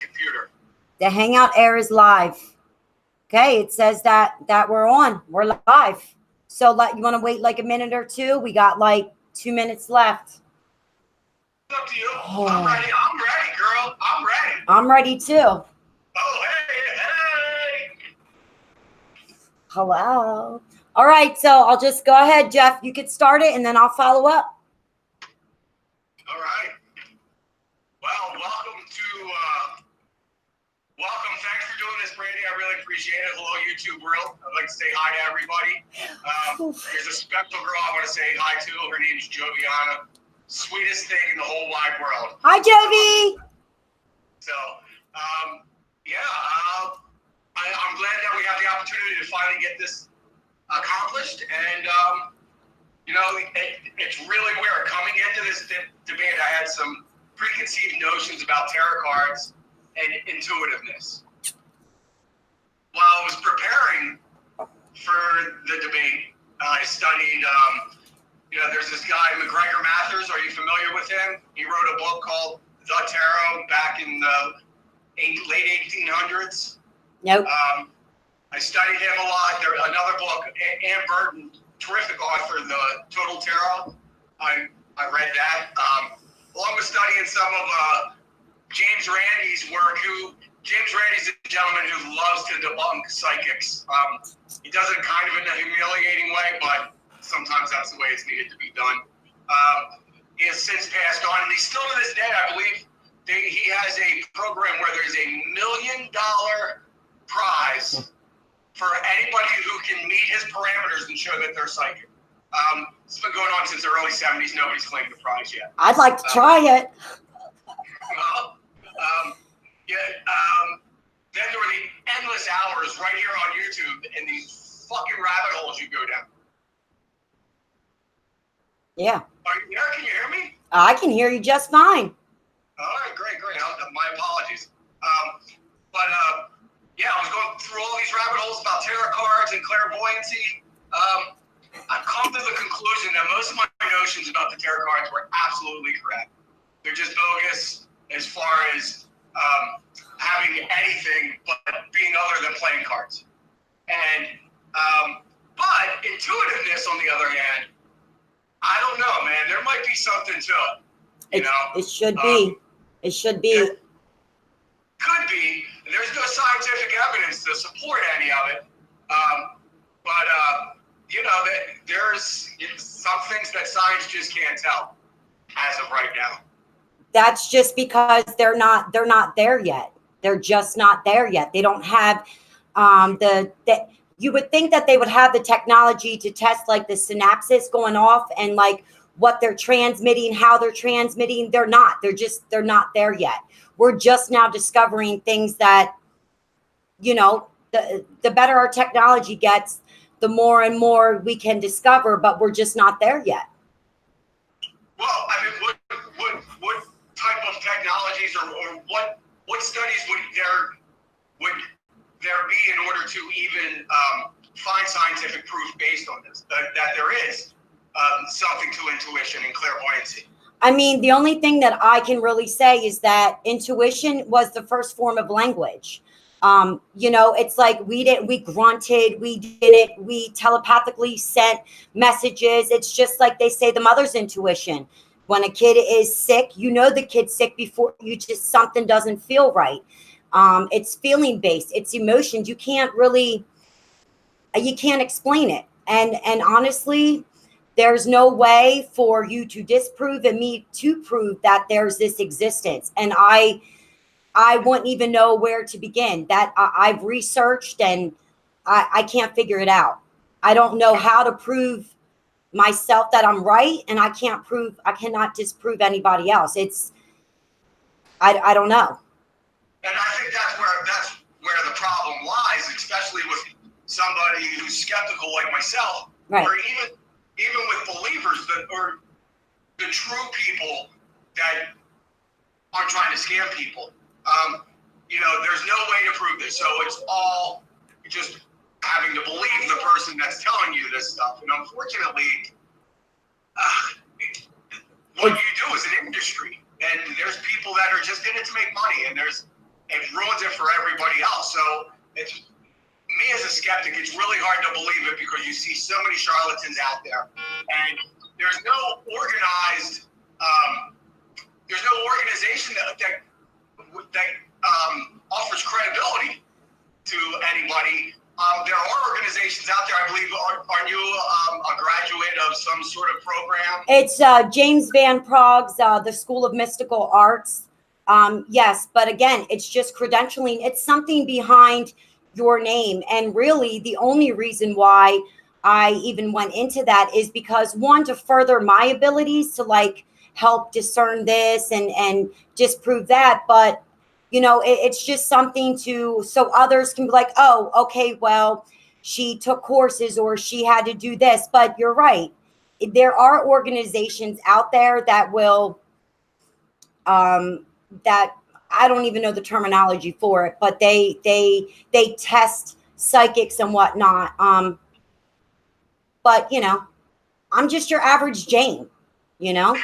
computer. The Hangout Air is live. Okay, it says that we're on. We're live. So you want to wait like a minute or two? We got like 2 minutes left. It's up to you. Oh. I'm ready, girl. I'm ready. I'm ready too. Oh, hey. Hello. All right, so I'll just go ahead, Jeff. You could start it, and then I'll follow up. All right. Well, welcome. Thanks for doing this, Brandy. I really appreciate it. Hello, YouTube world. I'd like to say hi to everybody. There's a special girl I want to say hi to. Her name is Joviana. Sweetest thing in the whole wide world. Hi, Jovi. So, I'm glad that we have the opportunity to finally get this accomplished. And, it's really weird. Coming into this debate, I had some preconceived notions about tarot cards and intuitiveness. While I was preparing for the debate, I studied, there's this guy, McGregor Mathers. Are you familiar with him? He wrote a book called The Tarot back in the late 1800s. Nope. I studied him a lot. There's another book, Ann Burton, terrific author, The Total Tarot. I read that. Along with studying some of James Randi's work, James Randi's a gentleman who loves to debunk psychics. He does it kind of in a humiliating way, but sometimes that's the way it's needed to be done. He has since passed on, and he's still to this day, I believe, he has a program where there's $1 million prize for anybody who can meet his parameters and show that they're psychic. It's been going on since the early 70s. Nobody's claimed the prize yet. I'd like to try it. Then there were the endless hours right here on YouTube and these fucking rabbit holes you go down. Yeah. Are you there? Can you hear me? I can hear you just fine. All right, great. My apologies. I was going through all these rabbit holes about tarot cards and clairvoyancy. I've come to the conclusion that most of my notions about the tarot cards were absolutely correct. They're just bogus as far as having anything but being other than playing cards. And but intuitiveness, on the other hand, I don't know, man. There might be something to it. It should be. It should be. It could be. There's no scientific evidence to support any of it. There's some things that science just can't tell as of right now. That's just because they're not there yet. They're just not there yet. They don't have you would think that they would have the technology to test like the synapses going off and like what they're transmitting, how they're transmitting. They're not. They're not there yet. We're just now discovering things that, the better our technology gets, the more and more we can discover, but we're just not there yet. Well, I mean, what type of technologies or what studies would there be in order to even find scientific proof based on this, that there is something to intuition and clairvoyancy? I mean, the only thing that I can really say is that intuition was the first form of language. It's like we grunted, we did it, we telepathically sent messages. It's just like they say the mother's intuition. When a kid is sick, the kid's sick before something doesn't feel right. It's feeling based, it's emotions. You can't explain it. And honestly, there's no way for you to disprove and me to prove that there's this existence. And I wouldn't even know where to begin. That I've researched and I can't figure it out. I don't know how to prove myself that I'm right, and I cannot disprove anybody else. I don't know. And I think that's where the problem lies, especially with somebody who's skeptical like myself, right? Or even with believers or the true people that aren't trying to scam people. There's no way to prove this. So it's all just having to believe the person that's telling you this stuff. And unfortunately, what you do is an industry, and there's people that are just in it to make money, and and ruins it for everybody else. So it's me as a skeptic, it's really hard to believe it because you see so many charlatans out there, and there's no organized, there's no organization that offers credibility to anybody. There are organizations out there, I believe. Aren't you a graduate of some sort of program? It's James Van Prague's the School of Mystical Arts. Yes, but again, it's just credentialing. It's something behind your name. And really, the only reason why I even went into that is because, one, to further my abilities to like help discern this and disprove that. But you know, it's just something so others can be like, oh, okay, well, she took courses or she had to do this. But you're right. There are organizations out there that will, that I don't even know the terminology for it, but they test psychics and whatnot. But you know, I'm just your average Jane, you know?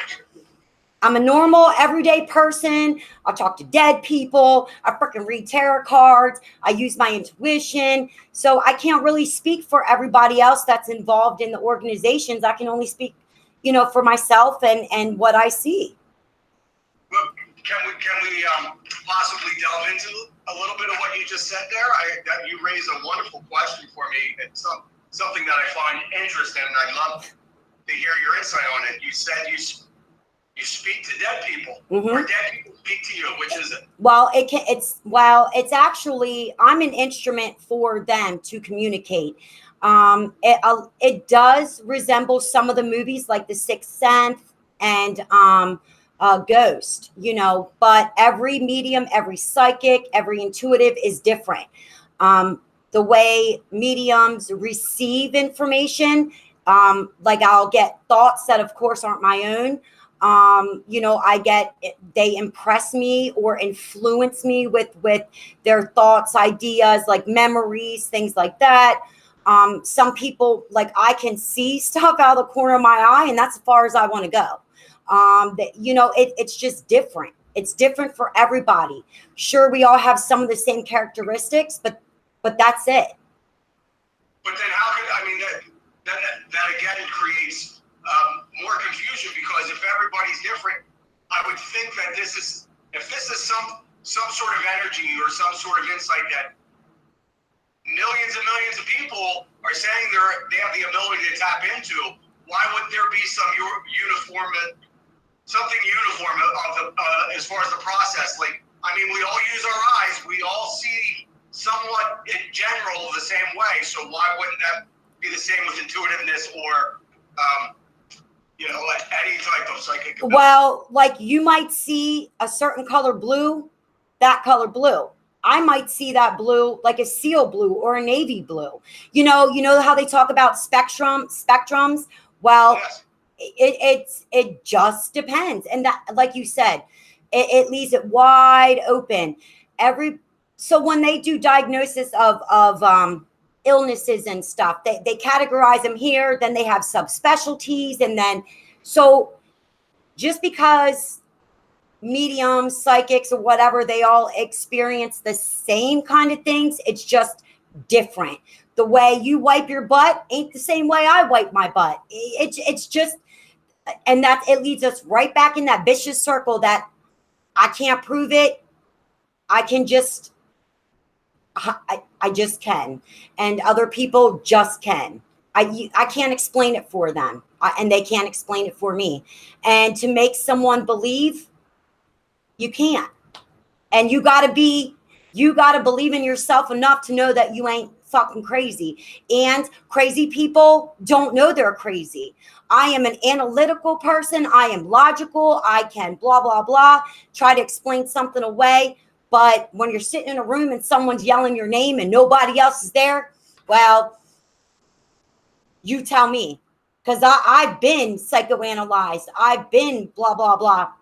I'm a normal, everyday person. I talk to dead people. I freaking read tarot cards. I use my intuition. So I can't really speak for everybody else that's involved in the organizations. I can only speak, you know, for myself and what I see. Well, can we possibly delve into a little bit of what you just said there? You raised a wonderful question for me. It's something that I find interesting, and I'd love to hear your insight on it. You said you speak to dead people, or dead people speak to you. Which is it? Well, it's actually, I'm an instrument for them to communicate. It does resemble some of the movies like The Sixth Sense and Ghost, you know, but every medium, every psychic, every intuitive is different. The way mediums receive information, like I'll get thoughts that of course aren't my own. You know, they impress me or influence me with their thoughts, ideas, like memories, things like that. Some people, like, I can see stuff out of the corner of my eye, and that's as far as I want to go. You know, it's just different. It's different for everybody. Sure, we all have some of the same characteristics, but that's it. But then how could, I mean, that again creates more confusion, because if everybody's different, I would think that if this is some sort of energy or some sort of insight that millions and millions of people are saying they have the ability to tap into, why would there be something uniform of as far as the process? Like, I mean, we all use our eyes, we all see somewhat in general the same way, so why wouldn't that be the same with intuitiveness or you know, any type of psychic ability? Well, like, you might see a certain color blue, that color blue. I might see that blue like a seal blue or a navy blue. You know how they talk about spectrums? Well, yes. It just depends. And that, like you said, it leaves it wide open. So when they do diagnosis of illnesses and stuff, they categorize them here, then they have subspecialties, and then so just because mediums, psychics, or whatever, they all experience the same kind of things, it's just different. The way you wipe your butt ain't the same way I wipe my butt. It's just, and that it leads us right back in that vicious circle that I can't prove it. I can just I just can, and other people just can. I can't explain it for them, and they can't explain it for me. And to make someone believe, you can't. And you gotta believe in yourself enough to know that you ain't fucking crazy. And crazy people don't know they're crazy. I am an analytical person. I am logical. I can blah, blah, blah, try to explain something away. But when you're sitting in a room and someone's yelling your name and nobody else is there, well, you tell me. Because I've been psychoanalyzed. I've been blah, blah, blah.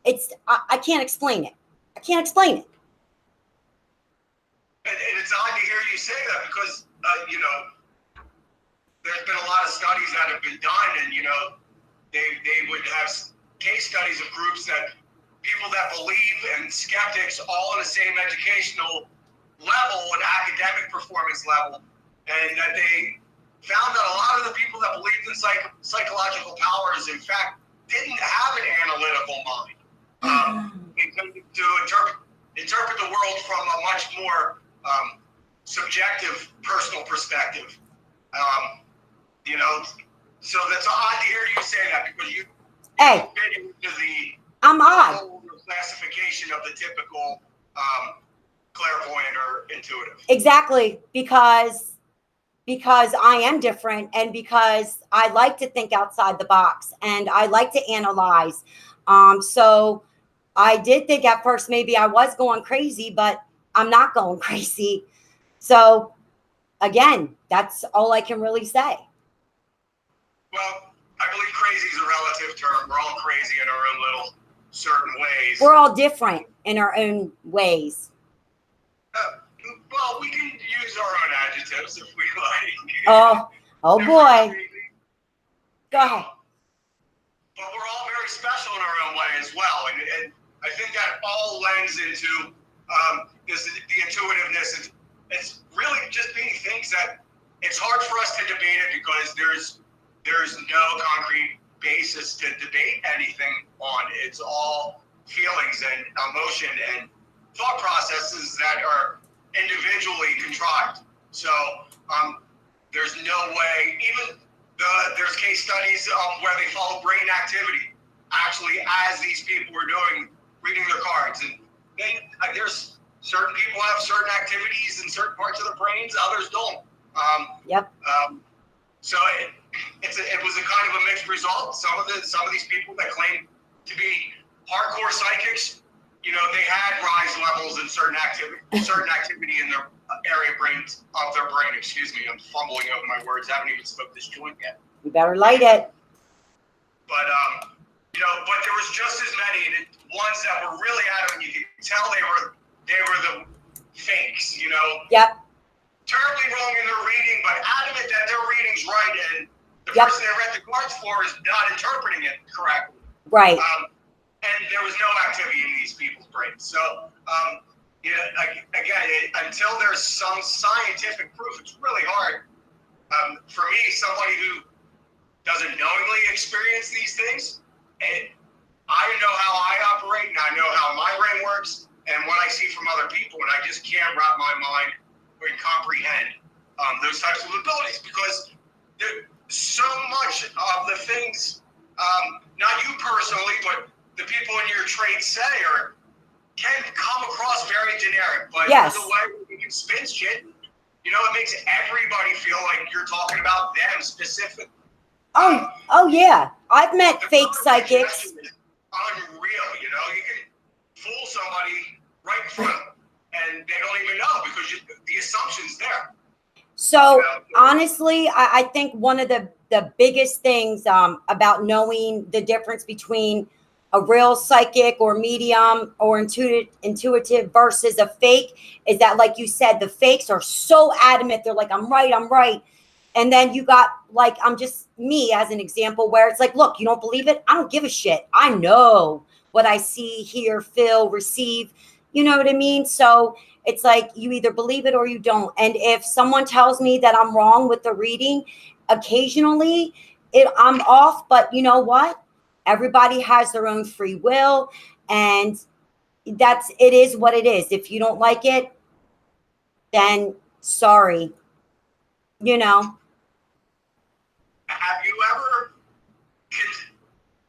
I can't explain it. I can't explain it. And it's odd to hear you say that because, you know, there's been a lot of studies that have been done, and, you know, they would have case studies of groups that people that believe and skeptics all on the same educational level and academic performance level, and that they found that a lot of the people that believed in psychological powers, in fact, didn't have an analytical mind. To interpret the world from a much more subjective, personal perspective. You know, so that's odd to hear you say that, because you fit into the I'm odd classification of the typical clairvoyant or intuitive. exactly, because I am different, and because I like to think outside the box and I like to analyze. So I did think at first maybe I was going crazy, but I'm not going crazy. So again, that's all I can really say. Well, I believe crazy is a relative term. We're all crazy in our own little certain ways. We're all different in our own ways. Well, we can use our own adjectives if we like. Oh boy. Go ahead. But we're all very special in our own way as well. And I think that all lends into the intuitiveness. It's really just being things that it's hard for us to debate it, because there's no concrete basis to debate anything on. It's all feelings and emotion and thought processes that are individually contrived. So there's no way, even there's case studies where they follow brain activity actually as these people were reading their cards. And there's certain people have certain activities in certain parts of their brains, others don't. So it was a kind of a mixed result. Some of these people that claim to be hardcore psychics, you know, they had rise levels in certain activity in their area of their brain. Excuse me, I'm fumbling over my words. I haven't even smoked this joint yet. You better light it. But you know, but there was just as many, and ones that were really adamant. You could tell they were the fakes. You know. Yep. Terribly wrong in their reading, but adamant that their reading's right, and the person they read the cards for is not interpreting it correctly. Right. And there was no activity in these people's brains. So, again, until there's some scientific proof, it's really hard. For me, somebody who doesn't knowingly experience these things, and I know how I operate, and I know how my brain works, and what I see from other people, and I just can't wrap my mind and comprehend those types of abilities, because so much of the things, not you personally, but the people in your trade say, can come across very generic. But the way you can spin shit, you know, it makes everybody feel like you're talking about them specifically. Oh yeah, I've met fake psychics. Unreal, you know, you can fool somebody right in front of them, and they don't even know, because the assumption's there. So honestly, I think one of the biggest things about knowing the difference between a real psychic or medium or intuitive versus a fake is that, like you said, the fakes are so adamant. They're like, I'm right. And then you got, like, I'm just me as an example, where it's like, look, you don't believe it? I don't give a shit. I know what I see, hear, feel, receive. You know what I mean? So it's like, you either believe it or you don't. And if someone tells me that I'm wrong with the reading, occasionally I'm off. But you know what? Everybody has their own free will. And it is what it is. If you don't like it, then sorry. You know. Have you ever,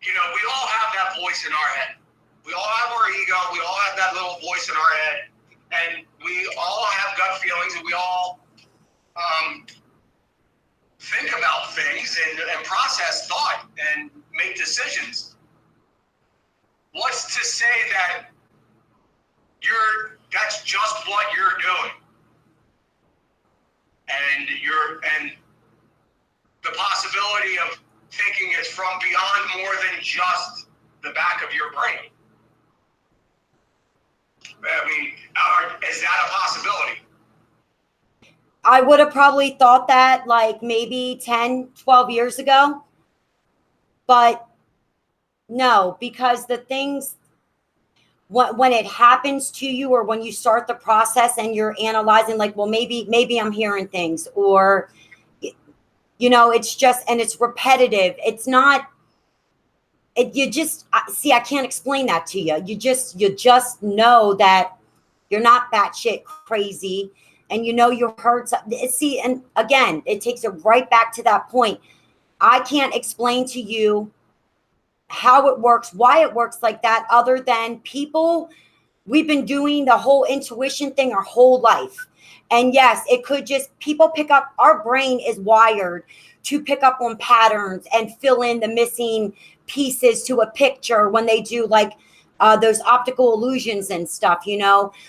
you know, we all have that voice in our head. We all have our ego. We all have that little voice in our head. And we all have gut feelings, and we all think about things and process thought and make decisions. What's to say that that's just what you're doing? And the possibility of thinking it's from beyond more than just the back of your brain. I mean, is that a possibility? I would have probably thought that like maybe 10, 12 years ago. But no, because the things when it happens to you, or when you start the process and you're analyzing, like, well, maybe I'm hearing things, or, it's just, and it's repetitive. It's not, you just see, I can't explain that to you. You just know that you're not batshit crazy, and you heard something. See, and again, it takes it right back to that point. I can't explain to you how it works, why it works like that, other than we've been doing the whole intuition thing our whole life. And yes, it could just, people pick up, our brain is wired to pick up on patterns and fill in the missing pieces to a picture when they do like those optical illusions and stuff,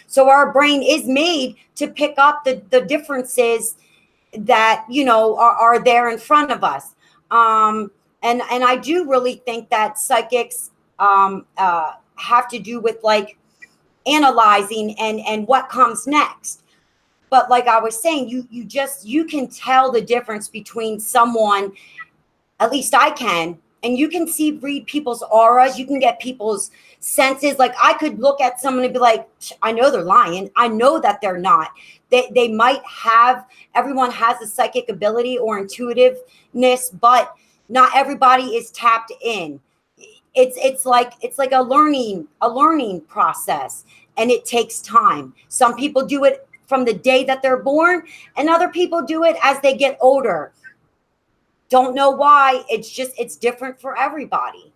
So our brain is made to pick up the differences that, are there in front of us. And I do really think that psychics have to do with like analyzing and what comes next. But like I was saying, you can tell the difference between someone, at least I can, and you can read people's auras. You can get people's senses. Like I could look at someone and be like, I know they're lying. I know that they're not. They might have, everyone has a psychic ability or intuitiveness, but not everybody is tapped in. It's like a learning process, and it takes time. Some people do it from the day that they're born, and other people do it as they get older. Don't know why. It's different for everybody.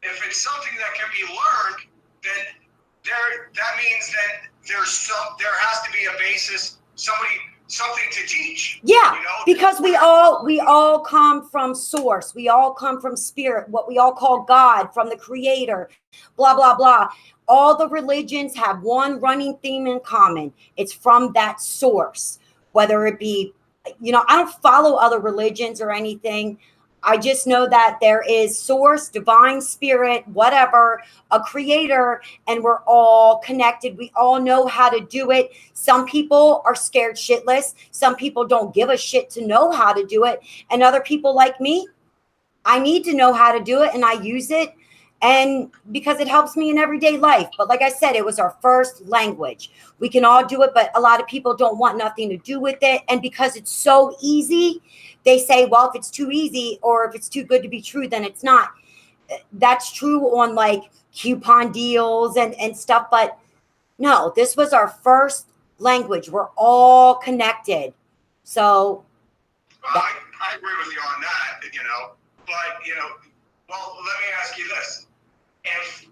If it's something that can be learned, then that means that there has to be a basis, something to teach. Yeah, because we all come from source. We all come from spirit, what we all call God, from the creator, blah, blah, blah. All the religions have one running theme in common. It's from that source, whether it be, I don't follow other religions or anything. I just know that there is source, divine spirit, whatever, a creator, and we're all connected. We all know how to do it. Some people are scared shitless. Some people don't give a shit to know how to do it. And other people like me, I need to know how to do it, and I use it, and because it helps me in everyday life. But like I said, it was our first language. We can all do it, but a lot of people don't want nothing to do with it. And because it's so easy, they say, well, if it's too easy or if it's too good to be true, then it's not. That's true on like coupon deals and stuff. But no, this was our first language. We're all connected. So. I agree with you on that, but, well, let me ask you this. If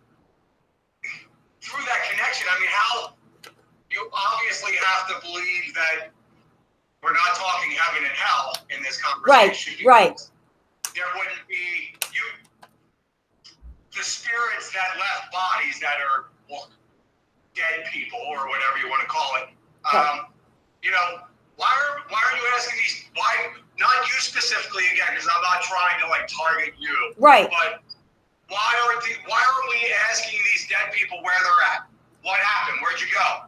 through that connection, how you obviously have to believe that we're not talking heaven and hell in this conversation. Right. There wouldn't be the spirits that left bodies that are dead people or whatever you want to call it. Why are you asking these? Why not you specifically again? Because I'm not trying to like target you. Right. But why are we asking these dead people where they're at? What happened? Where'd you go?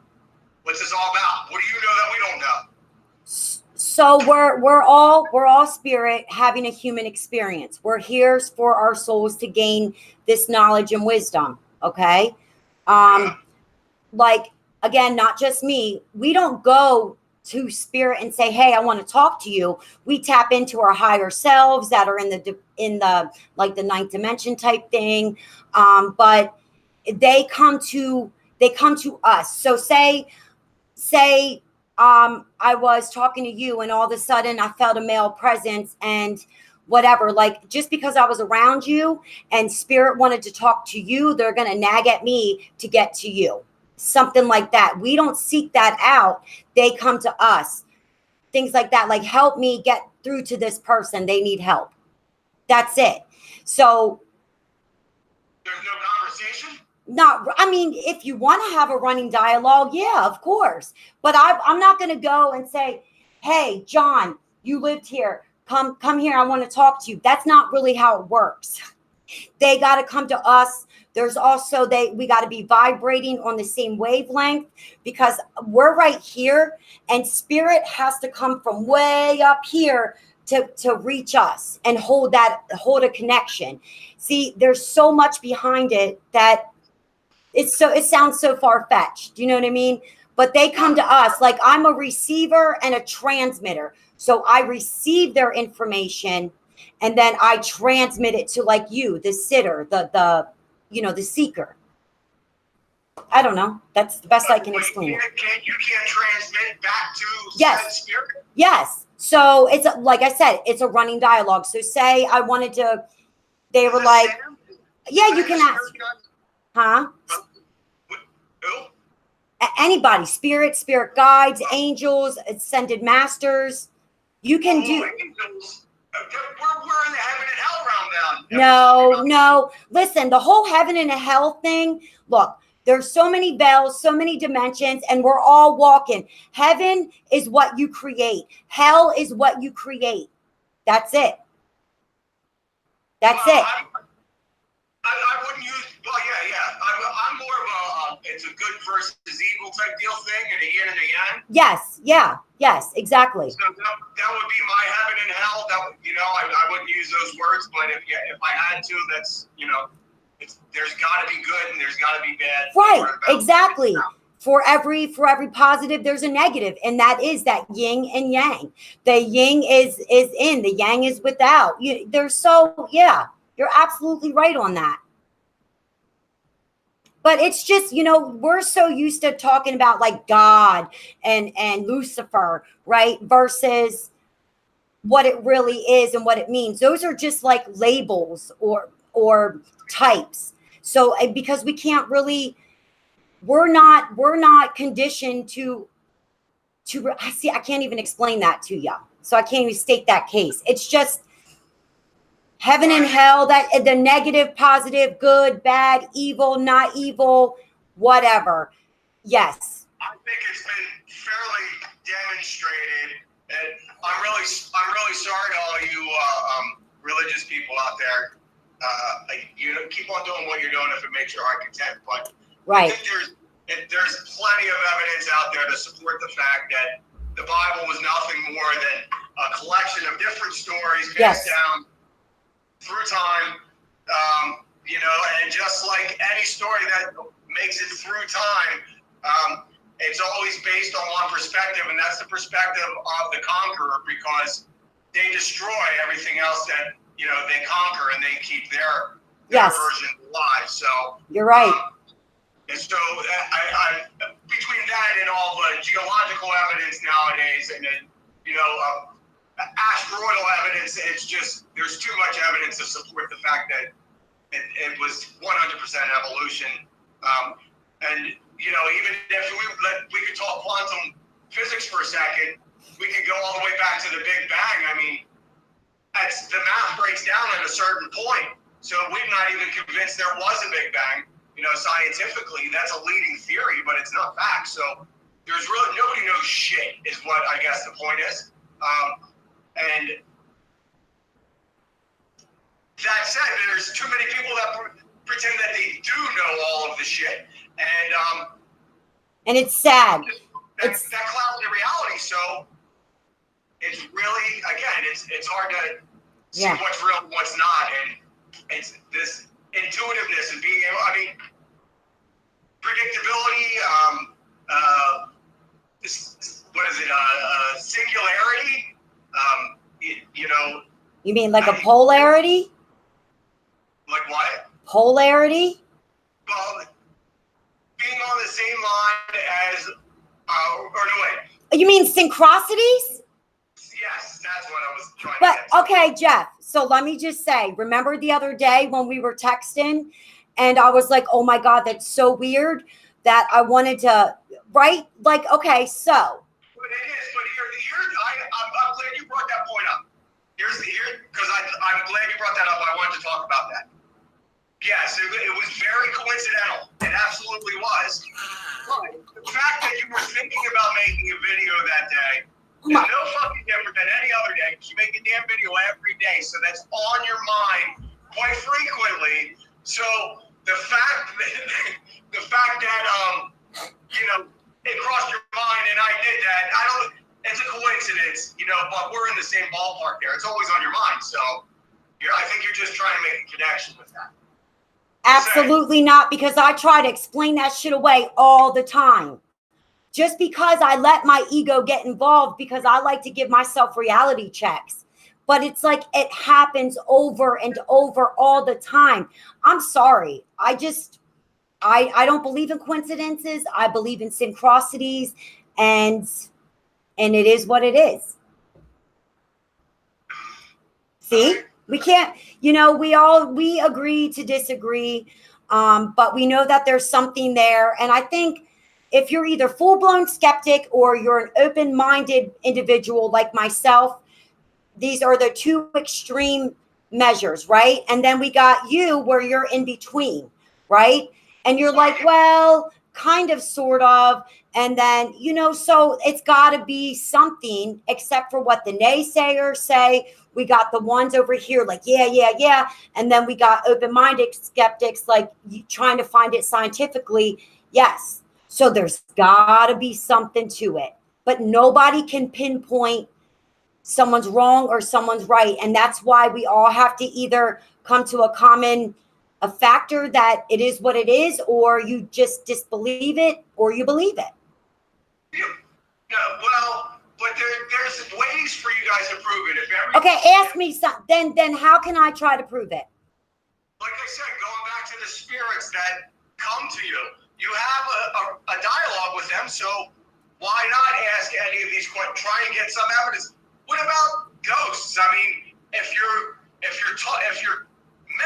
What's this all about? What do you know that we don't know? So we're all spirit having a human experience. We're here for our souls to gain this knowledge and wisdom. Okay. Like again, not just me. We don't go to spirit and say, hey, I want to talk to you. We tap into our higher selves that are in the like the ninth dimension type thing. But they come to us. So say I was talking to you and all of a sudden I felt a male presence and whatever, like just because I was around you and spirit wanted to talk to you, they're going to nag at me to get to you. Something like that. We don't seek that out. They come to us. Things like that, like help me get through to this person. They need help. That's it. So there's no conversation? If you want to have a running dialogue, yeah, of course. But I'm not going to go and say, hey, John, you lived here. Come here. I want to talk to you. That's not really how it works. They got to come to us. There's also we got to be vibrating on the same wavelength because we're right here and spirit has to come from way up here to reach us and hold a connection. See, there's so much behind it that it sounds so far-fetched. Do you know what I mean? But they come to us like I'm a receiver and a transmitter. So I receive their information and then I transmit it to like you, the sitter, the seeker. I don't know. That's the best I can explain it. You can't transmit back to Yes. said spirit? Yes. So it's like I said, it's a running dialogue. So say I wanted to, they were like, yeah, you can ask. Huh? Who? Anybody, spirit guides, angels, ascended masters. You can do. Angels. We're in the heaven and hell realm now. No. Listen, the whole heaven and hell thing. Look, there's so many veils, so many dimensions, and we're all walking. Heaven is what you create. Hell is what you create. That's it. That's it. I wouldn't use. Well, yeah. I'm more of it's a good versus evil type deal thing, and a yin and a yang. Yes. Yeah. Yes. Exactly. So that would be my heaven and hell. That would, I wouldn't use those words, but if I had to, that's there's got to be good and there's got to be bad. Right. Exactly. For every positive, there's a negative, and that is that yin and yang. The yin is in, the yang is without. You're absolutely right on that. But it's just, we're so used to talking about like God and Lucifer, right? Versus what it really is and what it means. Those are just like labels or types. So because we can't really, we're not conditioned to see, I can't even explain that to you. So I can't even state that case. It's just heaven and hell, that the negative, positive, good, bad, evil, not evil, whatever. Yes. I think it's been fairly demonstrated, and I'm really sorry to all you religious people out there. Keep on doing what you're doing if it makes your heart content. But right. I think there's plenty of evidence out there to support the fact that the Bible was nothing more than a collection of different stories passed down through time, and just like any story that makes it through time, it's always based on one perspective, and that's the perspective of the conqueror, because they destroy everything else that they conquer, and they keep their version alive. So you're right. And so between that and all the geological evidence nowadays, and then asteroidal evidence, it's just there's too much evidence to support the fact that it was 100% evolution. And even if we could talk quantum physics for a second, we could go all the way back to the Big Bang. I mean, the math breaks down at a certain point, so we're not even convinced there was a Big Bang. Scientifically, that's a leading theory, but it's not fact. So there's really nobody knows shit, is what I guess the point is. And that said, there's too many people that pretend that they do know all of the shit, and it's sad. That clouds the reality. So it's really, again, it's hard to see what's real and what's not, and it's this intuitiveness and being able. I mean, predictability. What is it? Singularity. You mean like a polarity? Like what? Polarity? Well, being on the same line as, or no, wait. You mean synchronicities? Yes, that's what I was trying to But get to. okay, Jeff. So let me just say, remember the other day when we were texting, and I was like, "Oh my God, that's so weird," that I wanted to, right? Like, okay, so. But it is. But I'm glad you brought that point up. Because I'm glad you brought that up. I wanted to talk about that. Yes, it was very coincidental. It absolutely was. But the fact that you were thinking about making a video that day is no fucking different than any other day. You make a damn video every day, so that's on your mind quite frequently. So the fact that it crossed your mind and I did that, it's a coincidence, but we're in the same ballpark there. It's always on your mind. So I think you're just trying to make a connection with that. Absolutely not, because I try to explain that shit away all the time. Just because I let my ego get involved, because I like to give myself reality checks. But it's like it happens over and over all the time. I'm sorry. I don't believe in coincidences. I believe in synchronicities, and it is what it is. See? We can't, we agree to disagree. But we know that there's something there. And I think if you're either full-blown skeptic or you're an open-minded individual like myself, these are the two extreme measures, right? And then we got you where you're in between, right? And you're like, well, kind of, sort of. And then, so it's got to be something, except for what the naysayers say. We got the ones over here like, yeah. And then we got open-minded skeptics like trying to find it scientifically. Yes. So there's got to be something to it. But nobody can pinpoint someone's wrong or someone's right. And that's why we all have to either come to a factor that it is what it is, or you just disbelieve it, or you believe it. Yeah, well, but there's ways for you guys to prove it. Okay, ask me something. Then how can I try to prove it? Like I said, going back to the spirits that come to you, you have a dialogue with them. So why not ask any of these questions? Try and get some evidence. What about ghosts? I mean, if you're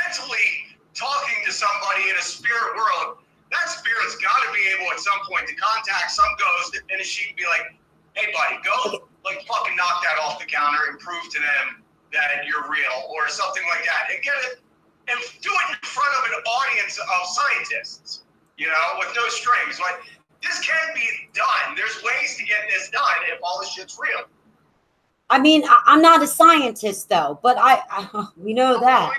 mentally talking to somebody in a spirit world, that spirit's got to be able at some point to contact some ghost and she can be like, hey buddy, go like fucking knock that off the counter and prove to them that you're real, or something like that, and get it and do it in front of an audience of scientists, with no strings. Like, this can be done. There's ways to get this done if all this shit's real. I mean, I'm not a scientist though, but we know that.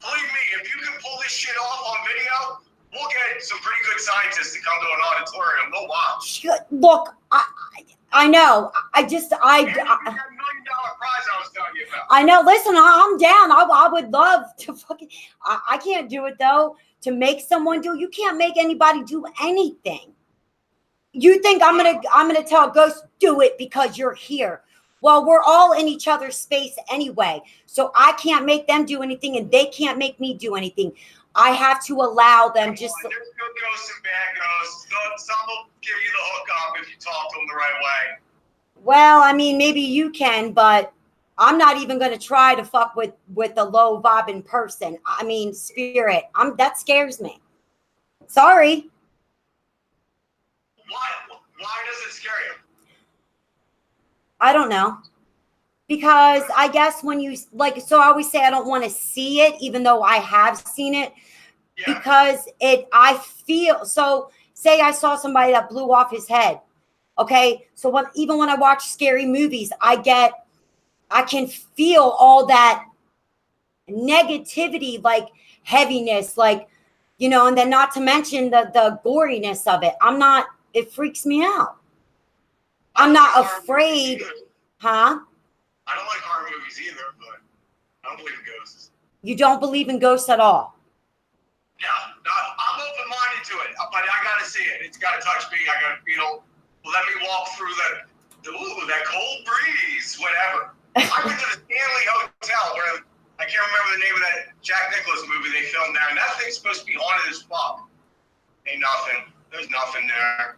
Believe me, if you can pull this shit off on video, we'll get some pretty good scientists to come to an auditorium. They'll watch. Look, I know. I that $1 million prize I was telling you about. I know. Listen, I'm down. I would love to fucking. I can't do it though. To make someone do, you can't make anybody do anything. You think I'm gonna tell a ghost, do it because you're here? Well, we're all in each other's space anyway, so I can't make them do anything, and they can't make me do anything. I have to allow them. There's good ghosts and bad ghosts. Some will give you the hookup if you talk to them the right way. Well, I mean, maybe you can, but I'm not even going to try to fuck with a low vibing person. I mean, spirit. That scares me. Sorry. Why does it scare you? I don't know. Because I guess when you so I always say I don't want to see it, even though I have seen it. Yeah. Because I feel, so say I saw somebody that blew off his head. Okay. So even when I watch scary movies, I can feel all that negativity, like heaviness, like, and then not to mention the goriness of it. It freaks me out. I'm not afraid. Huh? I don't like horror movies either, but I don't believe in ghosts. You don't believe in ghosts at all? Yeah, no, I'm open-minded to it, but I got to see it. It's got to touch me. I got to feel, let me walk through that cold breeze, whatever. I went to the Stanley Hotel where, I can't remember the name of that Jack Nicklaus movie they filmed there, and that thing's supposed to be haunted as fuck. Ain't nothing. There's nothing there.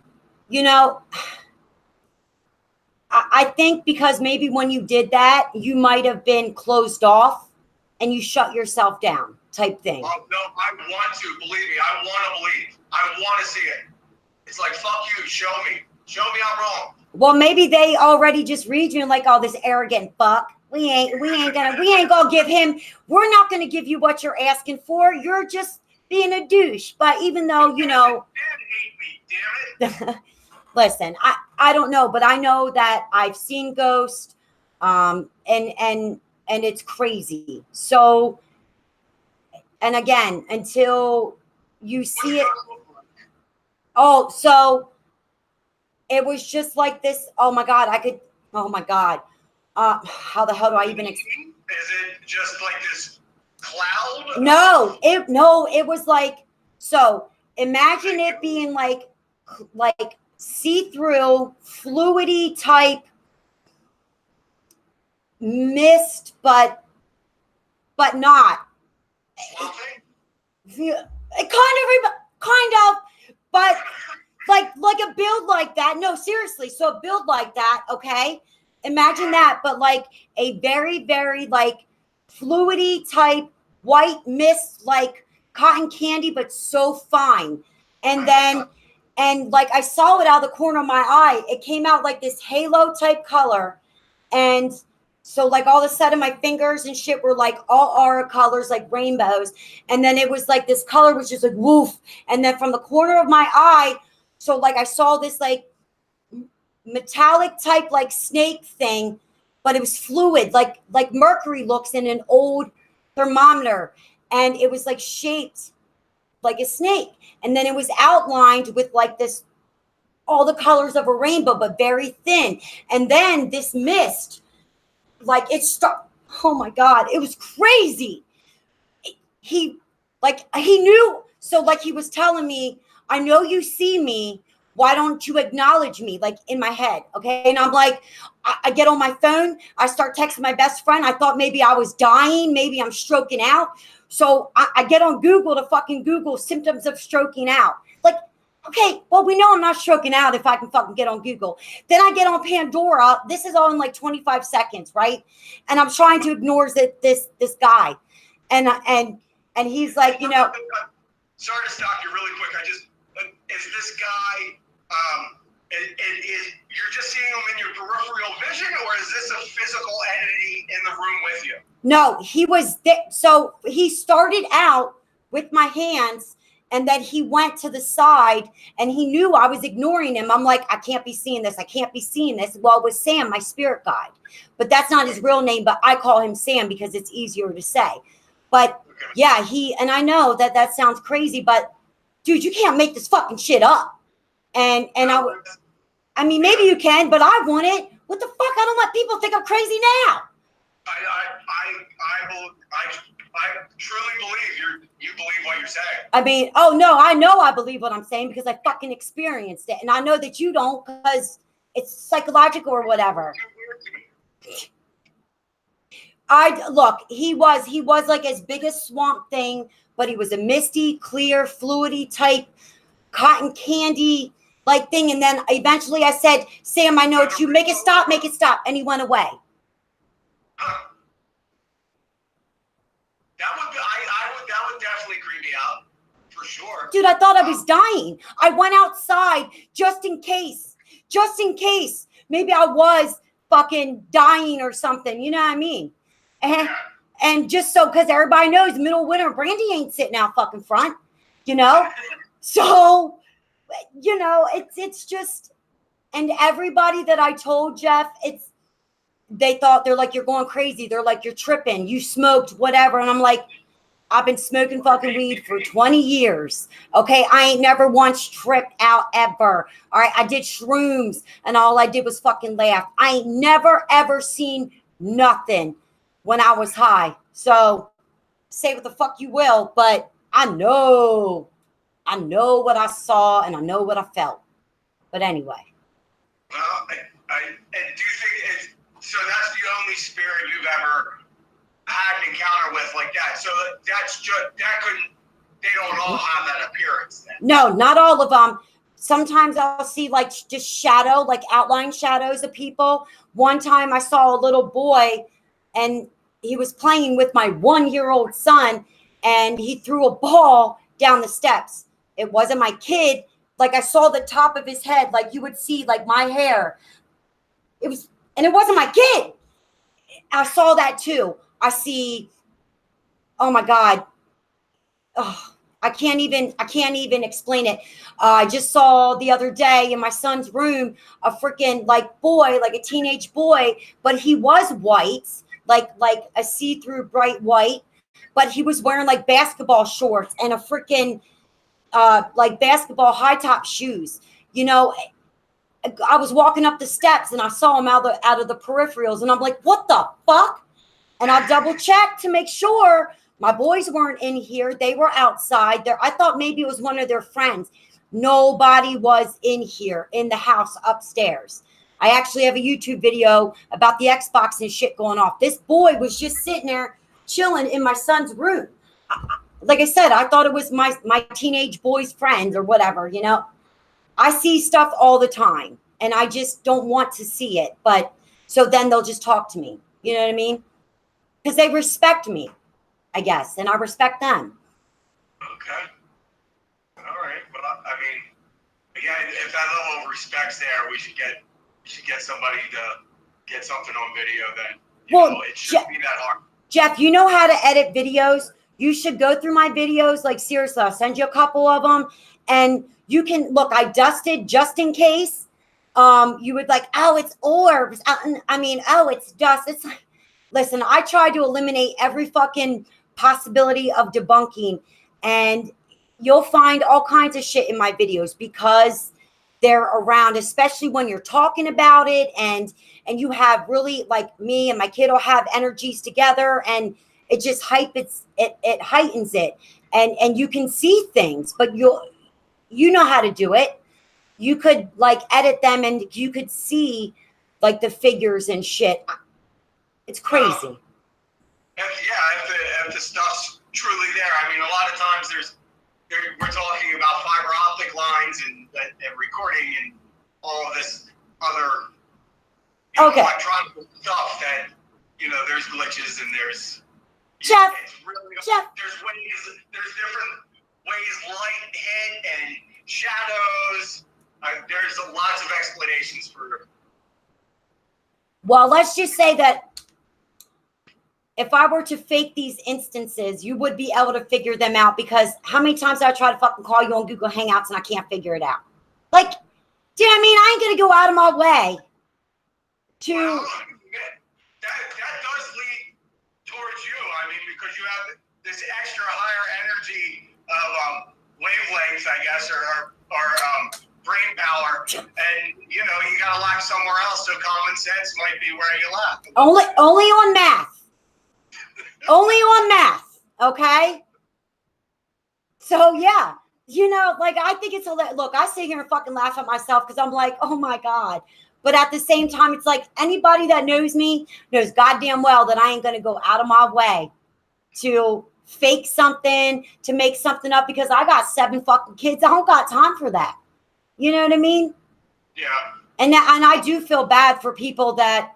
I think because maybe when you did that, you might have been closed off and you shut yourself down type thing. Oh, no, I want to. Believe me, I want to believe. I want to see it. It's like, fuck you. Show me. Show me I'm wrong. Well, maybe they already just read you like, oh, this arrogant fuck. We ain't gonna give him. We're not gonna give you what you're asking for. You're just being a douche. But even though, Hate me, damn it. Listen, I don't know, but I know that I've seen ghosts, and it's crazy. So, and again, until you see it. Oh, so it was just like this. Oh my God, how the hell do I even Is it just like this cloud? No, it was like, so imagine it being like see-through, fluidy type mist, but not. Something? Kind of, but like a build like that. No, seriously. So a build like that, okay? Imagine that, but like a very, very like fluidy type white mist, like cotton candy, but so fine. And then, and like I saw it out of the corner of my eye. It came out like this halo type color. And so like all of a sudden my fingers and shit were like all aura colors, like rainbows. And then it was like this color was just like woof. And then from the corner of my eye, so like I saw this like metallic type like snake thing, but it was fluid, like mercury looks in an old thermometer. And it was like shaped like a snake. And then it was outlined with like this, all the colors of a rainbow, but very thin. And then this mist, like oh my God, it was crazy. He knew. So like he was telling me, I know you see me. Why don't you acknowledge me? Like in my head. Okay. And I'm like, I get on my phone. I start texting my best friend. I thought maybe I was dying. Maybe I'm stroking out. So I get on Google to fucking Google symptoms of stroking out. Like, okay, well, we know I'm not stroking out if I can fucking get on Google. Then I get on Pandora. This is all in like 25 seconds, right? And I'm trying to ignore this guy. And he's like, you know. Sorry to stop you really quick. Is this guy, you're just seeing him in your peripheral vision, or is this a physical entity in the room with you? No, he was there. So he started out with my hands, and then he went to the side, and he knew I was ignoring him. I'm like, I can't be seeing this. I can't be seeing this. Well, it was Sam, my spirit guide. But that's not his real name, but I call him Sam because it's easier to say. But yeah, and I know that sounds crazy, but dude, you can't make this fucking shit up. And I mean, maybe you can, but I want it. What the fuck? I don't let people think I'm crazy now. I truly believe you believe what you're saying. I mean, oh no, I know I believe what I'm saying because I fucking experienced it. And I know that you don't because it's psychological or whatever. Look, he was like as big as Swamp Thing, but he was a misty, clear, fluidy type cotton candy like thing. And then eventually I said, Sam, I know it's you. Make it stop. And he went away. That would definitely creep me out for sure. Dude, I thought I was dying. I went outside just in case. Maybe I was fucking dying or something. You know what I mean? And just so, because everybody knows middle of winter, Brandy ain't sitting out fucking front, you know? So, you know, it's just, and everybody that I told, Jeff, they thought, they're like, you're going crazy. They're like, you're tripping. You smoked, whatever. And I'm like, I've been smoking fucking weed for 20 years. Okay. I ain't never once tripped out ever. All right. I did shrooms and all I did was fucking laugh. I ain't never, ever seen nothing when I was high. So say what the fuck you will, but I know what I saw and I know what I felt. But anyway. Well, I do think so that's the only spirit you've ever had an encounter with like that. So they don't all have that appearance then. No, not all of them. Sometimes I'll see like just shadow, like outline shadows of people. One time I saw a little boy and he was playing with my 1-year-old son and he threw a ball down the steps. It wasn't my kid. Like I saw the top of his head, like you would see like my hair. And it wasn't my kid. I saw that too. I see, oh my God. Oh, I can't even explain it. I just saw the other day in my son's room, a freaking like boy, like a teenage boy, but he was white, like a see-through bright white, but he was wearing like basketball shorts and a freaking like basketball high top shoes. You know, I was walking up the steps and I saw him out of the peripherals and I'm like, what the fuck? And I double checked to make sure My boys weren't in here. They were outside there. I thought maybe it was one of their friends. Nobody was in here in the house upstairs. I actually have a YouTube video about the Xbox and shit going off. This boy was just sitting there chilling in my son's room. Like I said, I thought it was my teenage boy's friend or whatever, you know. I see stuff all the time and I just don't want to see it. But so then they'll just talk to me. You know what I mean? Because they respect me, I guess, and I respect them. Okay. All right. Well, I mean, again, if that level of respect's there, we should get somebody to get something on video then. It shouldn't be that hard. Jeff, you know how to edit videos. You should go through my videos. Like, seriously, I'll send you a couple of them. And you can, look, I dusted just in case. You would like, oh, it's orbs. Oh, it's dust. It's like, listen, I try to eliminate every fucking possibility of debunking. And you'll find all kinds of shit in my videos because they're around, especially when you're talking about it. And you have really, like me and my kid will have energies together. And it just it heightens it. And you can see things, but you know how to do it. You could like edit them and you could see like the figures and shit. It's crazy. If the stuff's truly there. I mean, a lot of times we're talking about fiber optic lines and recording and all of this other electronic stuff that, there's glitches and there's Jeff, there's different ways light hit and shadows. There's lots of explanations for. Well, let's just say that if I were to fake these instances, you would be able to figure them out, because how many times I try to fucking call you on Google Hangouts and I can't figure it out? Like, dude, I ain't going to go out of my way to. Well, that does lead towards you. I mean, because you have this extra higher energy of wavelengths, I guess, or brain power, and you got to lack somewhere else. So common sense might be where you lack. Only on math. Only on math. Okay. So yeah, like I think it's look. I sit here and fucking laugh at myself because I'm like, oh my god. But at the same time, it's like anybody that knows me knows goddamn well that I ain't gonna go out of my way to fake something, to make something up, because I got 7 fucking kids. I don't got time for that. You know what I mean? Yeah. And I do feel bad for people that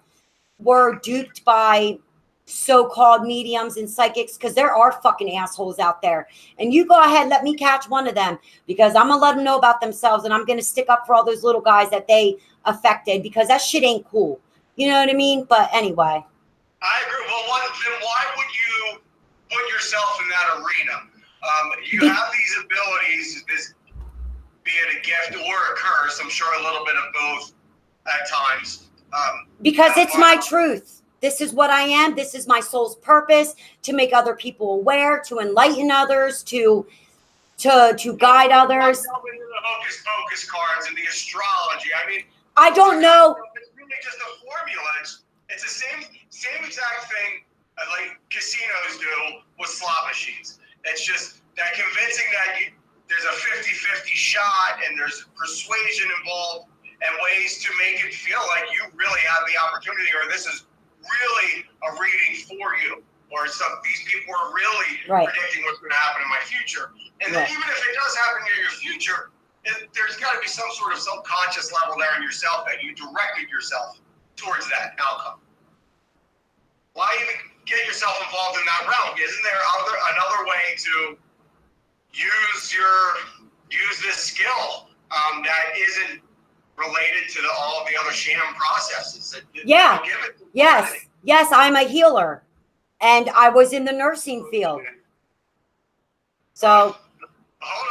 were duped by so-called mediums and psychics, because there are fucking assholes out there. And you go ahead, let me catch one of them, because I'm going to let them know about themselves, and I'm going to stick up for all those little guys that they affected, because that shit ain't cool. You know what I mean? But anyway. I agree. Well, then why would you put yourself in that arena? You have these abilities, be it a gift or a curse. I'm sure a little bit of both at times. Because it's my truth. This is what I am. This is my soul's purpose, to make other people aware, to enlighten others, to guide others. The hocus pocus cards and the astrology. I mean, I don't know. It's really just a formula. It's the same exact thing like casinos do with slot machines. It's just that convincing that there's a 50-50 shot and there's persuasion involved and ways to make it feel like you really have the opportunity, or this is really a reading for you, or these people are really predicting what's going to happen in my future. And then even if it does happen in your future, there's got to be some sort of subconscious level there in yourself that you directed yourself towards that outcome. Why even get yourself involved in that realm? Isn't there another way to use this skill that isn't related to all of the other sham processes? Yes, I'm a healer, and I was in the nursing field. So hold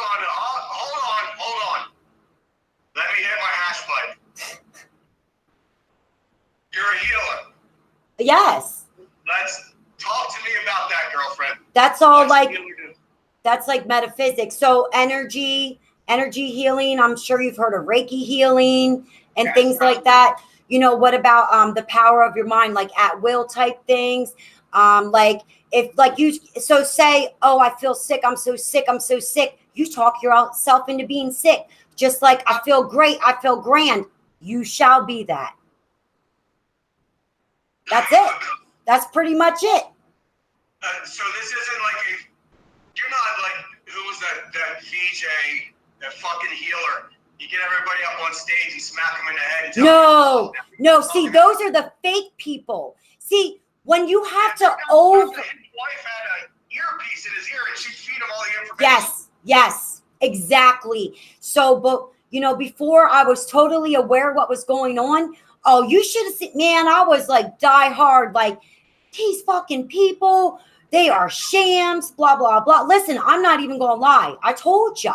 on. Let me hit my hash pipe. You're a healer. Yes. Let's talk to me about that, girlfriend. That's all. That's like metaphysics. So energy healing. I'm sure you've heard of Reiki healing and things like that. What about the power of your mind, like at will type things? Like if like you so say, oh, I feel sick, I'm so sick, I'm so sick. You talk yourself into being sick. Just like I feel great, I feel grand. You shall be that. That's it. That's pretty much it. So this isn't like you're not like, who was that VJ, that fucking healer? You get everybody up on stage and smack them in the head. And tell No. See, those are the fake people. See, when you have to over. His wife had an earpiece in his ear and she'd feed him all the information. Yes, exactly. So, but before I was totally aware what was going on. Oh, you should have seen, man, I was like die hard, like these fucking people, they are shams, blah, blah, blah. Listen, I'm not even going to lie. I told you,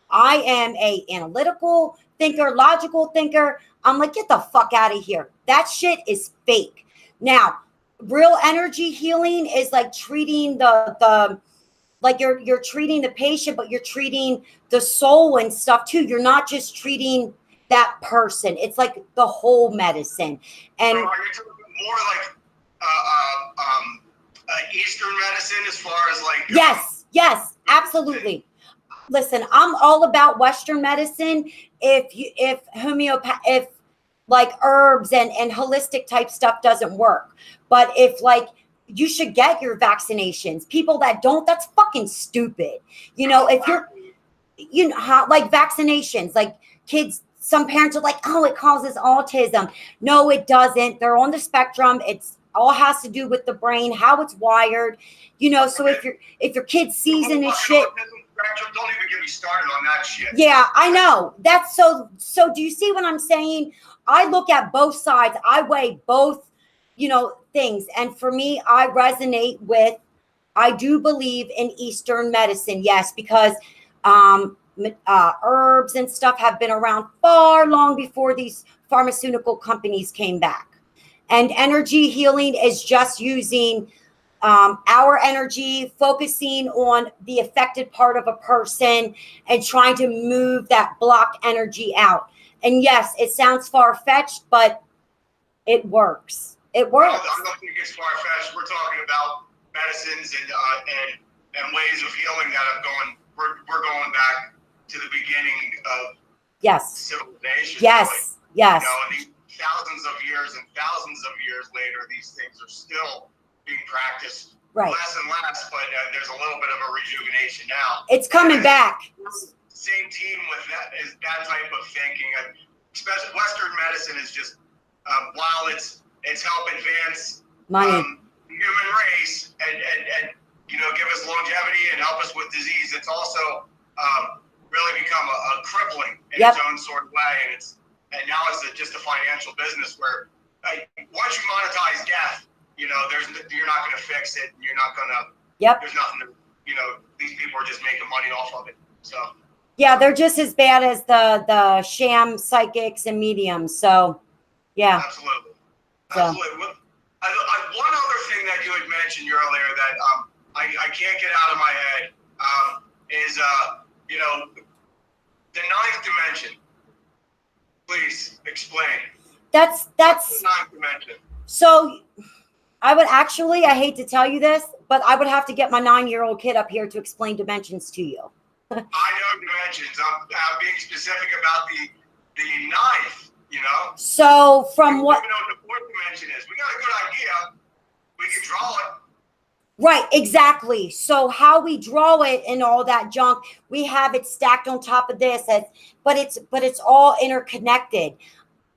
I am a analytical thinker, logical thinker. I'm like, get the fuck out of here. That shit is fake. Now, real energy healing is like treating the like you're treating the patient, but you're treating the soul and stuff too. You're not just treating that person. It's like the whole medicine. And so are you talking more like Eastern medicine as far as like yes, absolutely. Listen, I'm all about Western medicine. If like herbs and holistic type stuff doesn't work, but if like you should get your vaccinations. People that don't, that's fucking stupid. If you're, like vaccinations, like kids, some parents are like, oh, it causes autism. No, it doesn't. They're on the spectrum. It's all has to do with the brain, how it's wired. So if your kid's season is shit. Don't even get me started on that shit. Yeah, I know. That's so do you see what I'm saying? I look at both sides. I weigh both, things. And for me, I resonate with, I do believe in Eastern medicine. Yes, because herbs and stuff have been around far long before these pharmaceutical companies came back. And energy healing is just using our energy, focusing on the affected part of a person and trying to move that block energy out. And yes, it sounds far-fetched, but it works. It works. I don't think it's far-fetched. We're talking about medicines and ways of healing that have gone. We're going back to the beginning of civilization. Yes. And these thousands of years later, these things are still being practiced less and less, but there's a little bit of a rejuvenation now. It's coming back. Same team with that is that type of thinking. Especially Western medicine is just while it's help advance human race and give us longevity and help us with disease. It's also really become a crippling in its own sort of way, and now it's just a financial business where once you monetize death, you're not going to fix it. You're not going to. There's nothing to. These people are just making money off of it. So. Yeah, they're just as bad as the sham psychics and mediums. So, yeah. Absolutely. One other thing that you had mentioned earlier that I can't get out of my head is the ninth dimension. Please explain. That's the ninth dimension. So I would actually, I hate to tell you this, but I would have to get my 9-year-old kid up here to explain dimensions to you. I know dimensions. I'm being specific about the ninth, So from what? We know what the fourth dimension is. We got a good idea. We can draw it. Right, exactly. So how we draw it and all that junk, we have it stacked on top of this, but it's all interconnected.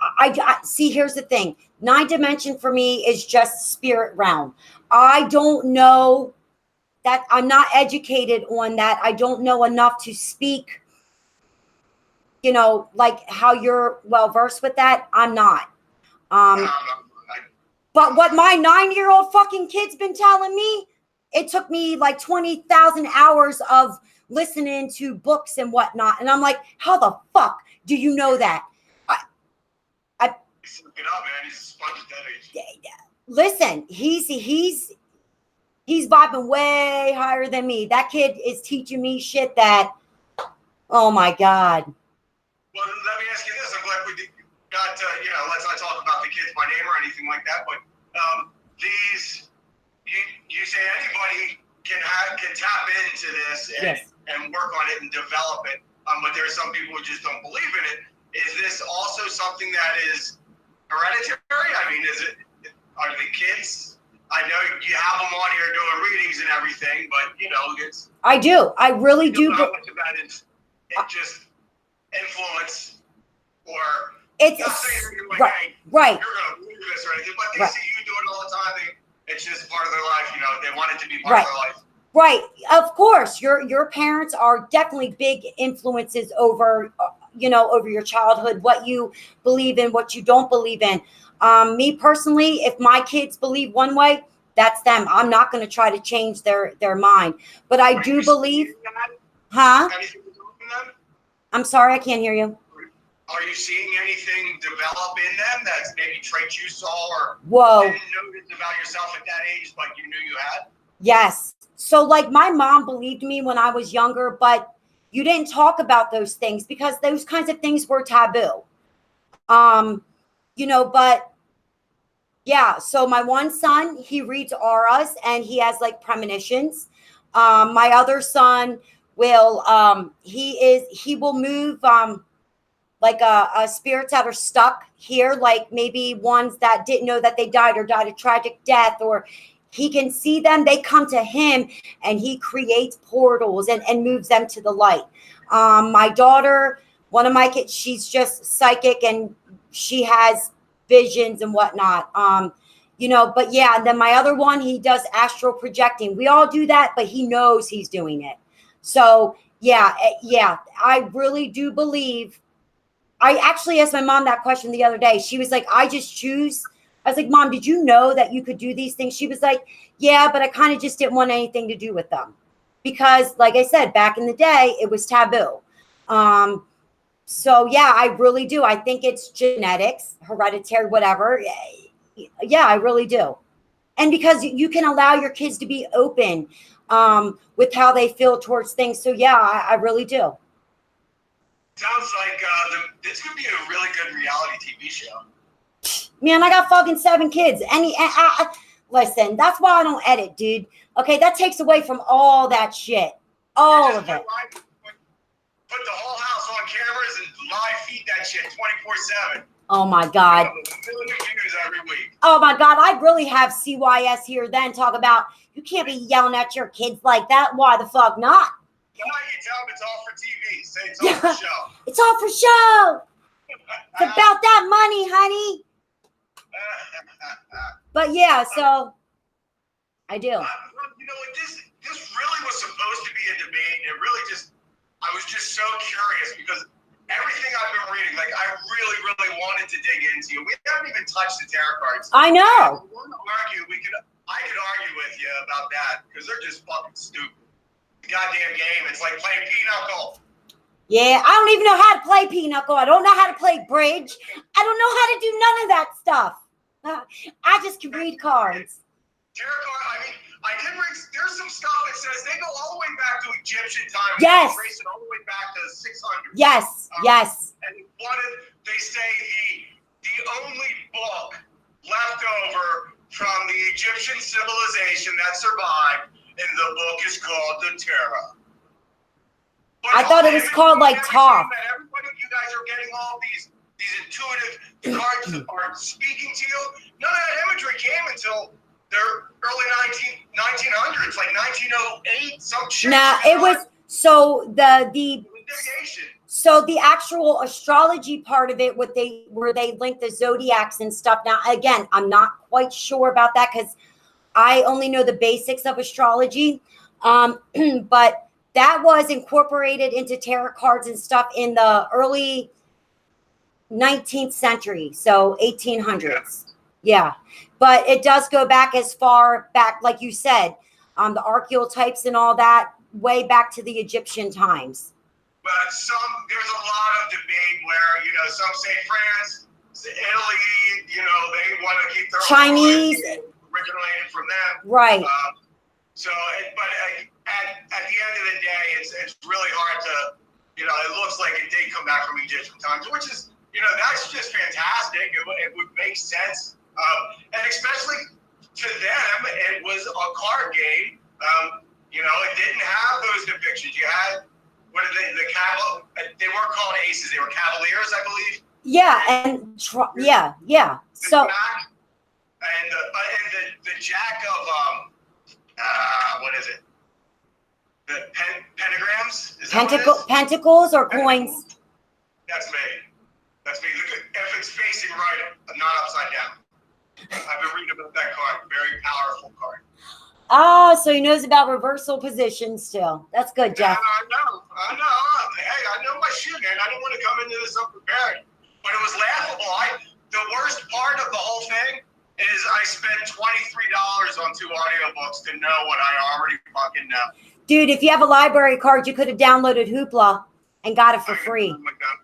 I see. Here's the thing: 9 dimension for me is just spirit realm. I don't know that. I'm not educated on that. I don't know enough to speak. Like how you're well versed with that. I'm not. But what my 9-year-old fucking kid's been telling me, it took me like 20,000 hours of listening to books and whatnot. And I'm like, how the fuck do you know that? He's looking up, man. He's a sponge at that age. Listen, he's vibing way higher than me. That kid is teaching me shit that, oh my God. Well, let me ask you this. I'm glad we got, let's not talk about the kids by name or anything like that, but these you say anybody can tap into this and work on it and develop it, but there are some people who just don't believe in it. Is this also something that is hereditary? I mean, are the kids? I know you have them on here doing readings and everything, but it's. I do. I really do. How much of that is just influence, or it's not saying you're like, right, hey, right. You're going to believe this or anything, but they see you do it all the time. It's just part of their life. They want it to be part of their life. Right. Of course, your parents are definitely big influences over, over your childhood, what you believe in, what you don't believe in. Me personally, if my kids believe one way, that's them. I'm not going to try to change their mind. But I do believe, huh? I'm sorry, I can't hear you. Are you seeing anything develop in them that's maybe traits you saw or didn't notice about yourself at that age, but you knew you had? Yes. So like my mom believed me when I was younger, but you didn't talk about those things because those kinds of things were taboo. But yeah, so my one son, he reads auras and he has like premonitions. My other son will, he will move, like spirits that are stuck here, like maybe ones that didn't know that they died or died a tragic death, or he can see them, they come to him and he creates portals and moves them to the light. My daughter, one of my kids, she's just psychic and she has visions and whatnot. But yeah, and then my other one, he does astral projecting. We all do that, but he knows he's doing it. So yeah, I really do believe. I actually asked my mom that question the other day. She was like, I just choose. I was like, Mom, did you know that you could do these things? She was like, yeah, but I kind of just didn't want anything to do with them. Because like I said, back in the day, it was taboo. So yeah, I really do. I think it's genetics, hereditary, whatever. Yeah, I really do. And because you can allow your kids to be open with how they feel towards things. So yeah, I really do. Sounds like this could be a really good reality TV show. Man, I got fucking 7 kids. Listen, that's why I don't edit, dude. Okay, that takes away from all that shit. All of it. Put the whole house on cameras and live feed that shit 24/7. Oh my God. Views every week. Oh my God, I'd really have CYS here then talk about, you can't be yelling at your kids like that. Why the fuck not? No, you tell them it's all for TV. Say it's all for show. It's all for show. It's about that money, honey. But yeah, so I do. This really was supposed to be a debate. I was just so curious because everything I've been reading, like I really, really wanted to dig into. We haven't even touched the tarot cards. I know. I could argue with you about that because they're just fucking stupid. Goddamn game. It's like playing pinochle. Yeah, I don't even know how to play pinochle. I don't know how to play bridge. I don't know how to do none of that stuff. I just can read cards. Tarot card, I mean, there's some stuff that says they go all the way back to Egyptian time. Yes. Racing all the way back to 600. Yes, yes. And they say the only book left over from the Egyptian civilization that survived in the book is called the Tarot. But I thought it was called like Toph. Everybody, you guys are getting all these intuitive cards that are speaking to you. None of that imagery came until the early 1900s, like 1908, some shit. Now it was so the actual astrology part of it, where they link the zodiacs and stuff. Now again, I'm not quite sure about that because I only know the basics of astrology, but that was incorporated into tarot cards and stuff in the early 19th century, so 1800s. Yeah, but it does go back as far back, like you said, the archetypes and all that, way back to the Egyptian times. But there's a lot of debate where, some say France, Italy, they want to keep their Chinese originated from them. Right. But at the end of the day, it's really hard to, it looks like it did come back from Egyptian times, which is, that's just fantastic. It would make sense. And especially to them, it was a card game. You know, it didn't have those depictions. You had, what are they weren't called aces, they were cavaliers, I believe. Yeah, and yeah. So, and the jack of what is it? The pentagrams? Is that what it is? Pentacles or coins? That's me. That's me. Look at, if it's facing right, not upside down. I've been reading about that card. Very powerful card. Oh, so he knows about reversal positions still. That's good, Jeff. I know. Hey, I know my shit, man. I didn't want to come into this unprepared. But it was laughable. The worst part of the whole thing is I spent $23 on 2 audiobooks to know what I already fucking know. Dude, if you have a library card, you could have downloaded Hoopla and got it for free. Oh my God.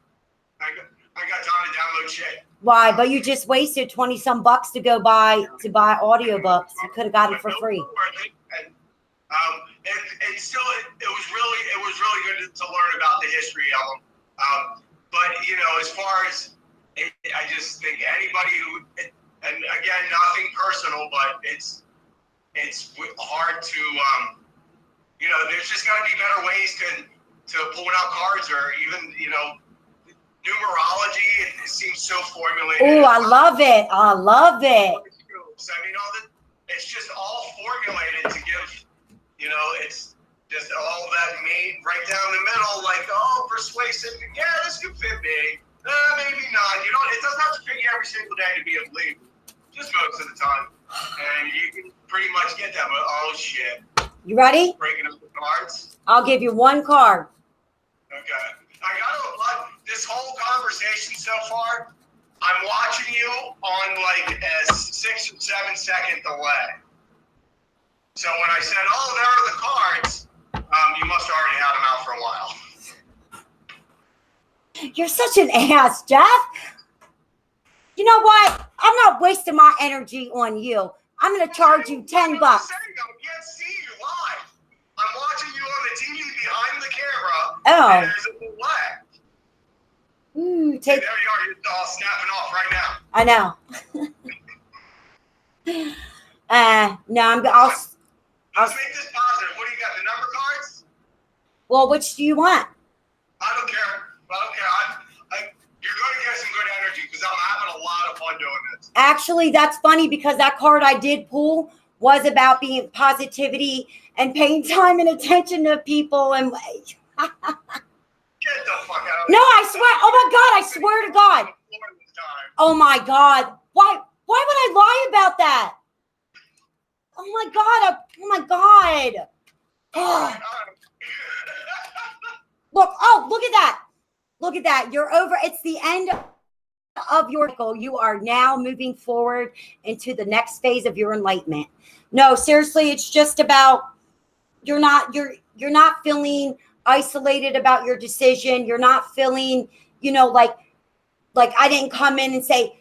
I got time to download shit. Why? But you just wasted 20 some bucks to go buy audiobooks. You could have got it for free. And it still it was really good to learn about the history of them. But you know, as far as I just think anybody who, and again, nothing personal, but it's hard to you know, there's just got to be better ways to pulling out cards, or even, you know, numerology. It seems so formulated. Oh, I love it. I love it. I mean, it's just all formulated to give, you know, it's just all that made right down the middle, like, oh, persuasive. Yeah, this could fit me. Maybe not. You know, it doesn't have to fit you every single day to be a believer. Just most of the time. And you can pretty much get that, but oh, shit. You ready? Breaking up the cards. I'll give you one card. Okay. I gotta applaud this whole conversation so far. I'm watching you on like a 6 or 7 second delay. So when I said, "Oh, there are the cards," you must have already had them out for a while. You're such an ass, Jeff. You know what? I'm not wasting my energy on you. I'm going to charge you $10. I can't see you live. I'm watching you on the TV behind the camera. Oh. And there's a delay. Take. And there you are. You're all snapping off right now. I know. No, I'll Let's make this positive. What do you got? The number cards? Well, which do you want? I don't care. You're going to get some good energy because I'm having a lot of fun doing this. Actually, that's funny because that card I did pull was about being positivity and paying time and attention to people. And Get the fuck out of no, I swear. Oh my God, I swear to God. Oh my God. Why would I lie about that? Oh my God. Oh my God. Oh. Look at that. Look at that. You're over. It's the end of your cycle. You are now moving forward into the next phase of your enlightenment. No, seriously, it's just about you're not feeling isolated about your decision. You're not feeling, you know, like I didn't come in and say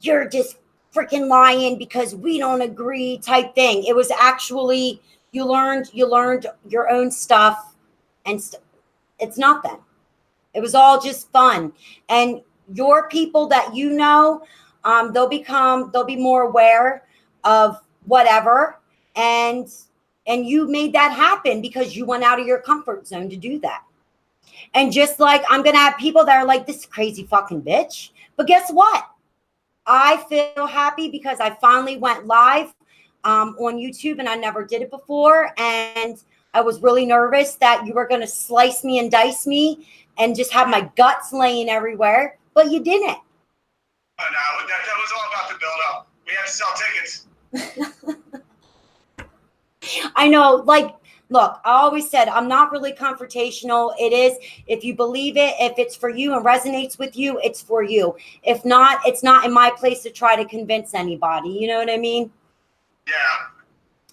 you're just freaking lying because we don't agree type thing. It was actually you learned your own stuff, and it's not that. It was all just fun. And your people that you know, they'll be more aware of whatever. And you made that happen because you went out of your comfort zone to do that. And just like I'm going to have people that are like, this crazy fucking bitch. But guess what? I feel happy because I finally went live on YouTube, and I never did it before. And I was really nervous that you were going to slice me and dice me and just have my guts laying everywhere, but you didn't. No, that was all about the build-up. We had to sell tickets. I know, like, look, I always said I'm not really confrontational. It is, if you believe it, if it's for you and resonates with you, it's for you. If not, it's not in my place to try to convince anybody. You know what I mean? Yeah.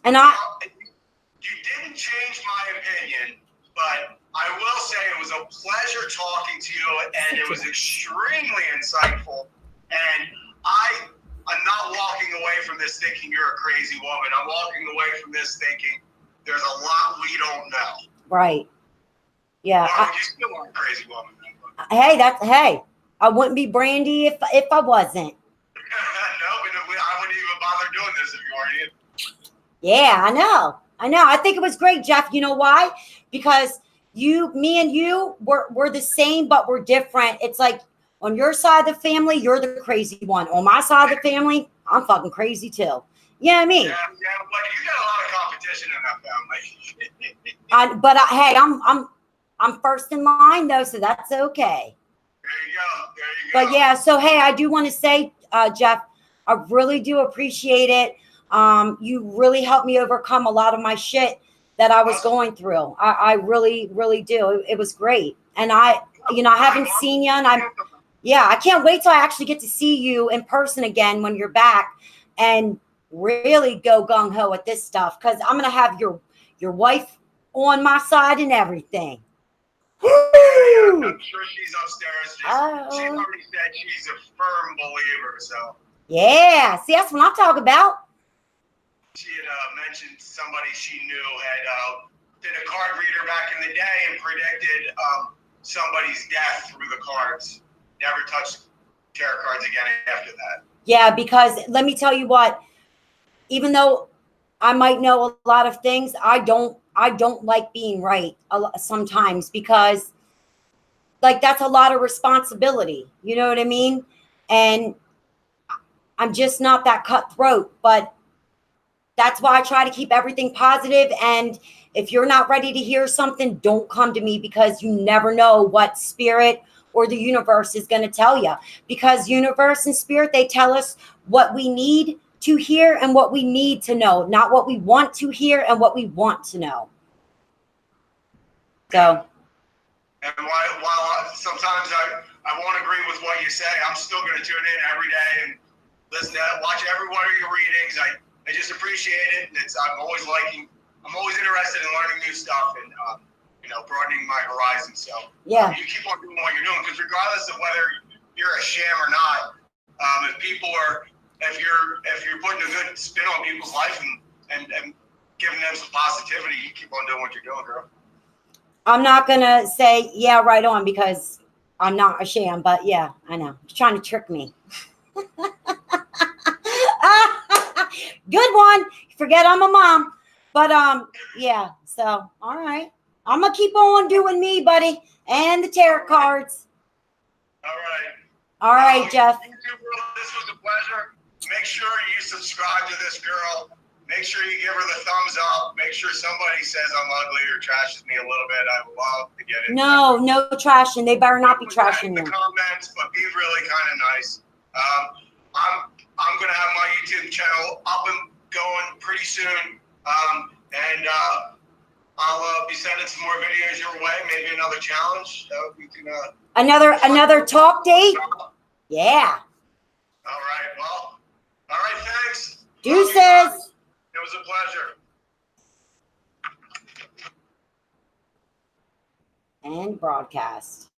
And you didn't change my opinion, but I will say it was a pleasure talking to you, and it was extremely insightful. And I'm not walking away from this thinking you're a crazy woman. I'm walking away from this thinking there's a lot we don't know. Right. Yeah. Well, you still are a crazy woman. Hey, I wouldn't be Brandy if I wasn't. No, I wouldn't even bother doing this if you weren't in. Yeah, I know. I think it was great, Jeff. You know why? Because me and you, we're the same, but we're different. It's like on your side of the family, you're the crazy one. On my side of the family, I'm fucking crazy too. You know what I mean? Yeah, but you got a lot of competition in that family. Hey, I'm first in line though, so that's okay. There you go. But yeah, so hey, I do want to say, Jeff, I really do appreciate it. You really helped me overcome a lot of my shit that I was going through. I really, really do. It was great. And I haven't seen you, and I can't wait till I actually get to see you in person again when you're back and really go gung ho at this stuff. Cause I'm going to have your wife on my side and everything. I'm sure she's upstairs. She's already said she's a firm believer. So yeah, see, that's what I'm talking about. She had mentioned somebody she knew had did a card reader back in the day and predicted somebody's death through the cards. Never touched tarot cards again after that. Yeah, because let me tell you what. Even though I might know a lot of things, I don't like being right sometimes, because like that's a lot of responsibility. You know what I mean? And I'm just not that cutthroat, but that's why I try to keep everything positive. And if you're not ready to hear something, don't come to me, because you never know what spirit or the universe is going to tell you. Because universe and spirit, they tell us what we need to hear and what we need to know, not what we want to hear and what we want to know. So. And while sometimes I won't agree with what you say, I'm still going to tune in every day and listen to watch every one of your readings. I just appreciate it. I'm always interested in learning new stuff and broadening my horizons. So yeah, you keep on doing what you're doing, because regardless of whether you're a sham or not, if you're putting a good spin on people's life and giving them some positivity, you keep on doing what you're doing, girl. I'm not gonna say yeah right on, because I'm not a sham, but yeah, I know. You're trying to trick me. Good one. Forget I'm a mom. But yeah, so all right. I'm gonna keep on doing me, buddy, and the tarot cards. All right, Jeff. This was a pleasure. Make sure you subscribe to this girl. Make sure you give her the thumbs up. Make sure somebody says I'm ugly or trashes me a little bit. I would love to get it. No trashing. They better not be trashing you. In the comments, but be really kind of nice. I'm gonna have my YouTube channel up and going pretty soon, and I'll be sending some more videos your way. Maybe another challenge. We can another talk date. Yeah. All right. Well. All right. Thanks. Deuces. It was a pleasure. And broadcast.